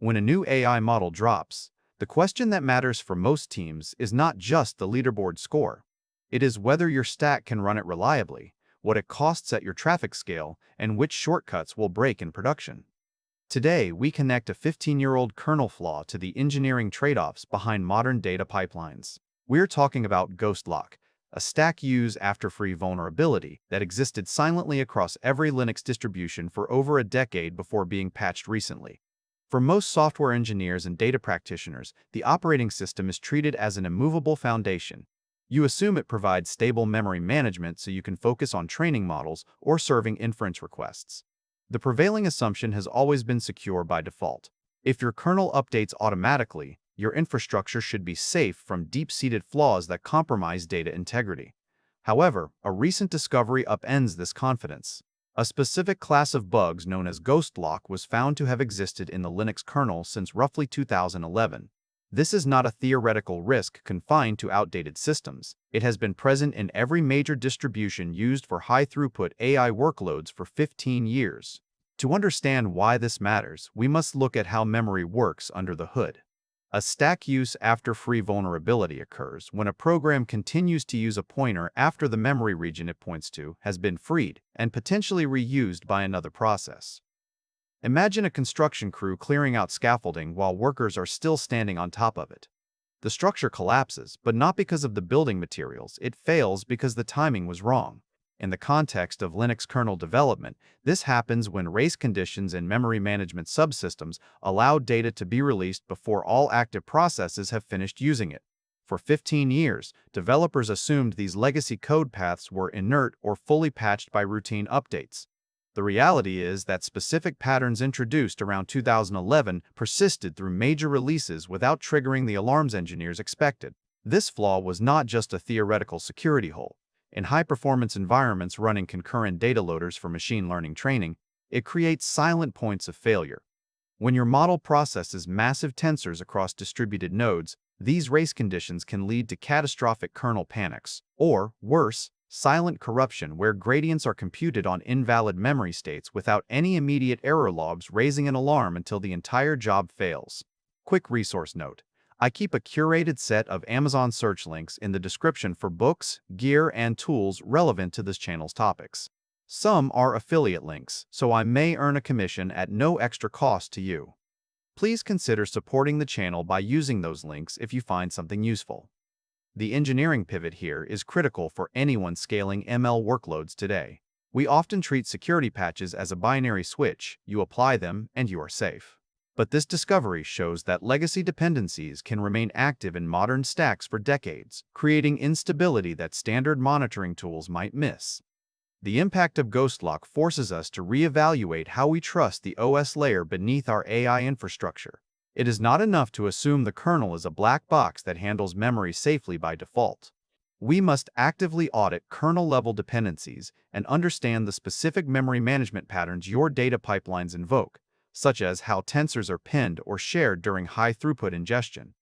When a new AI model drops, the question that matters for most teams is not just the leaderboard score. It is whether your stack can run it reliably, what it costs at your traffic scale, and which shortcuts will break in production. Today, we connect a 15-year-old kernel flaw to the engineering trade-offs behind modern data pipelines. We're talking about GhostLock, a stack use after-free vulnerability that existed silently across every Linux distribution for over a decade before being patched recently. For most software engineers and data practitioners, the operating system is treated as an immovable foundation. You assume it provides stable memory management so you can focus on training models or serving inference requests. The prevailing assumption has always been secure by default. If your kernel updates automatically, your infrastructure should be safe from deep-seated flaws that compromise data integrity. However, a recent discovery upends this confidence. A specific class of bugs known as GhostLock was found to have existed in the Linux kernel since roughly 2011. This is not a theoretical risk confined to outdated systems. It has been present in every major distribution used for high-throughput AI workloads for 15 years. To understand why this matters, we must look at how memory works under the hood. A stack use after free vulnerability occurs when a program continues to use a pointer after the memory region it points to has been freed and potentially reused by another process. Imagine a construction crew clearing out scaffolding while workers are still standing on top of it. The structure collapses, but not because of the building materials. It fails because the timing was wrong. In the context of Linux kernel development, this happens when race conditions in memory management subsystems allow data to be released before all active processes have finished using it. For 15 years, developers assumed these legacy code paths were inert or fully patched by routine updates. The reality is that specific patterns introduced around 2011 persisted through major releases without triggering the alarms engineers expected. This flaw was not just a theoretical security hole. In high-performance environments running concurrent data loaders for machine learning training, it creates silent points of failure. When your model processes massive tensors across distributed nodes, these race conditions can lead to catastrophic kernel panics, or, worse, silent corruption where gradients are computed on invalid memory states without any immediate error logs raising an alarm until the entire job fails. Quick resource note. I keep a curated set of Amazon search links in the description for books, gear, and tools relevant to this channel's topics. Some are affiliate links, so I may earn a commission at no extra cost to you. Please consider supporting the channel by using those links if you find something useful. The engineering pivot here is critical for anyone scaling ML workloads today. We often treat security patches as a binary switch. You apply them, and you are safe. But this discovery shows that legacy dependencies can remain active in modern stacks for decades, creating instability that standard monitoring tools might miss. The impact of GhostLock forces us to reevaluate how we trust the OS layer beneath our AI infrastructure. It is not enough to assume the kernel is a black box that handles memory safely by default. We must actively audit kernel-level dependencies and understand the specific memory management patterns your data pipelines invoke, such as how tensors are pinned or shared during high-throughput ingestion.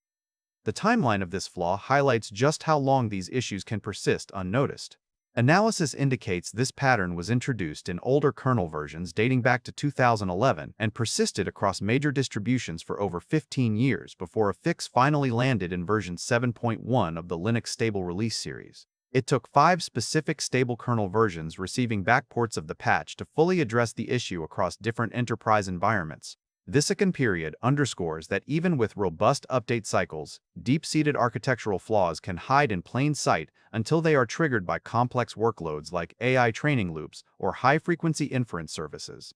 The timeline of this flaw highlights just how long these issues can persist unnoticed. Analysis indicates this pattern was introduced in older kernel versions dating back to 2011 and persisted across major distributions for over 15 years before a fix finally landed in version 7.1 of the Linux Stable Release series. It took 5 specific stable kernel versions receiving backports of the patch to fully address the issue across different enterprise environments. This second period underscores that even with robust update cycles, deep-seated architectural flaws can hide in plain sight until they are triggered by complex workloads like AI training loops or high-frequency inference services.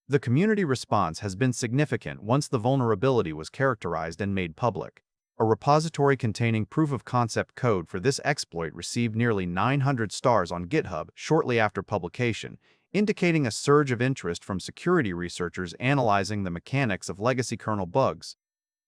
The community response has been significant once the vulnerability was characterized and made public. A repository containing proof-of-concept code for this exploit received nearly 900 stars on GitHub shortly after publication, indicating a surge of interest from security researchers analyzing the mechanics of legacy kernel bugs.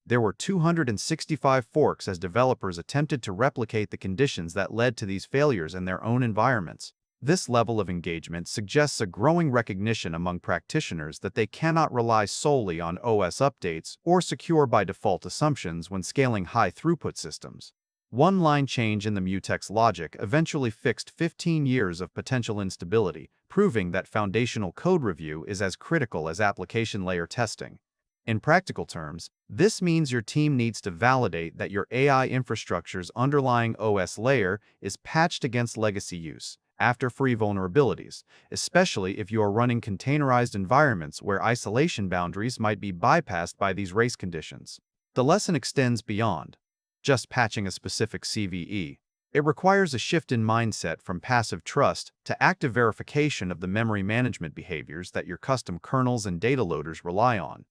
There were 265 forks as developers attempted to replicate the conditions that led to these failures in their own environments. This level of engagement suggests a growing recognition among practitioners that they cannot rely solely on OS updates or secure by default assumptions when scaling high-throughput systems. One line change in the mutex logic eventually fixed 15 years of potential instability, proving that foundational code review is as critical as application layer testing. In practical terms, this means your team needs to validate that your AI infrastructure's underlying OS layer is patched against legacy use after free vulnerabilities, especially if you are running containerized environments where isolation boundaries might be bypassed by these race conditions. The lesson extends beyond just patching a specific CVE. It requires a shift in mindset from passive trust to active verification of the memory management behaviors that your custom kernels and data loaders rely on.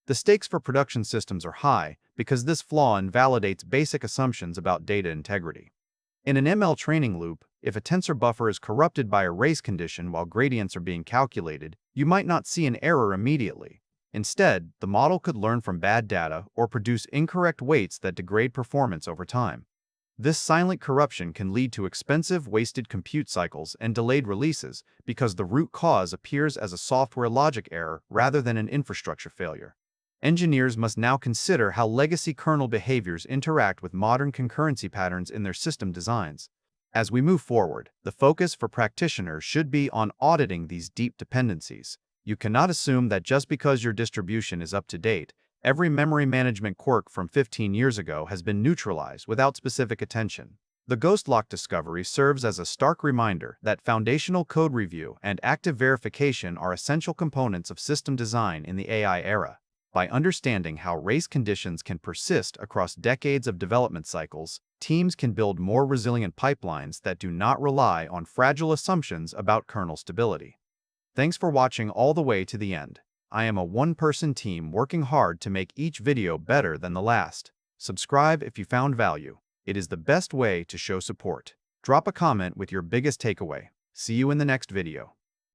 The stakes for production systems are high because this flaw invalidates basic assumptions about data integrity. In an ML training loop, if a tensor buffer is corrupted by a race condition while gradients are being calculated, you might not see an error immediately. Instead, the model could learn from bad data or produce incorrect weights that degrade performance over time. This silent corruption can lead to expensive, wasted compute cycles and delayed releases because the root cause appears as a software logic error rather than an infrastructure failure. Engineers must now consider how legacy kernel behaviors interact with modern concurrency patterns in their system designs. As we move forward, the focus for practitioners should be on auditing these deep dependencies. You cannot assume that just because your distribution is up to date, every memory management quirk from 15 years ago has been neutralized without specific attention. The GhostLock discovery serves as a stark reminder that foundational code review and active verification are essential components of system design in the AI era. By understanding how race conditions can persist across decades of development cycles, teams can build more resilient pipelines that do not rely on fragile assumptions about kernel stability. Thanks for watching all the way to the end. I am a one-person team working hard to make each video better than the last. Subscribe if you found value. It is the best way to show support. Drop a comment with your biggest takeaway. See you in the next video.